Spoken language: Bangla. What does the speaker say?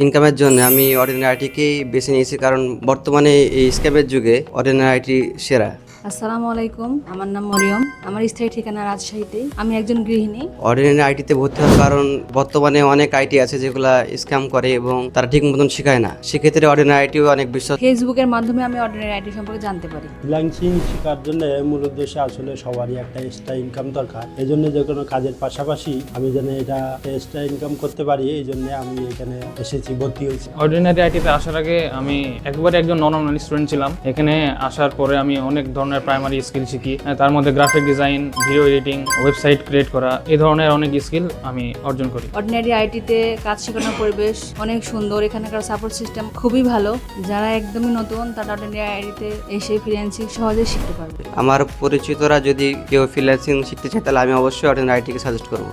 ইনকামের জন্য আমি অর্ডিনারি আইটিকেই বেছে নিয়েছি, কারণ বর্তমানে এই স্ক্যামের যুগে অর্ডিনারি আইটি সেরা। আসসালামু আলাইকুম, আমার নাম মরিয়ম। আমার স্থায়ী ঠিকানা রাজশাহীতে। আমি একজন গৃহিণী। অর্ডিনারি আইটিতে ভর্তি হওয়ার কারণ বর্তমানে অনেক আইটি আছে যেগুলা স্ক্যাম করে এবং তারা ঠিক মতন শেখায় না, সেক্ষেত্রে অর্ডিনারি আইটিও অনেক বিশ্বাস। ফেসবুকের মাধ্যমে আমি অর্ডিনারি আইটি সম্পর্কে জানতে পারি। ফ্রিল্যান্সিং শেখার জন্য মূল উদ্দেশ্য আসলে সবারই একটা এক্সট্রা ইনকাম দরকার। এই জন্য যে কোনো কাজের পাশাপাশি আমি যেন এটা এক্সট্রা ইনকাম করতে পারি, এই জন্য আমি এখানে এসেছি, ভর্তি হয়েছি। অর্ডিনারি আইটিতে আসার আগে আমি একবারে একজন নর্মাল স্টুডেন্ট ছিলাম। এখানে আসার পরে আমি অনেক ধরনের প্রাইমারি স্কিল শিখি, তার মধ্যে graphic design, video editing, website create করা, এই ধরনের অনেক স্কিল আমি অর্জন করি। অর্ডিনারি আইটিতে কাজ শেখানোর পরিবেশ অনেক সুন্দর। এখানকার সাপোর্ট সিস্টেম খুবই ভালো। যারা একদমই নতুন তারা অর্ডিনারি আইটিতে এসে ফ্রিল্যান্সিং সহজে শিখতে পারবে। আমার পরিচিতরা যদি কেউ ফ্রিল্যান্সিং শিখতে চায় তাহলে আমি অবশ্যই অর্ডিনারি আইটিকে সাজেস্ট করবো।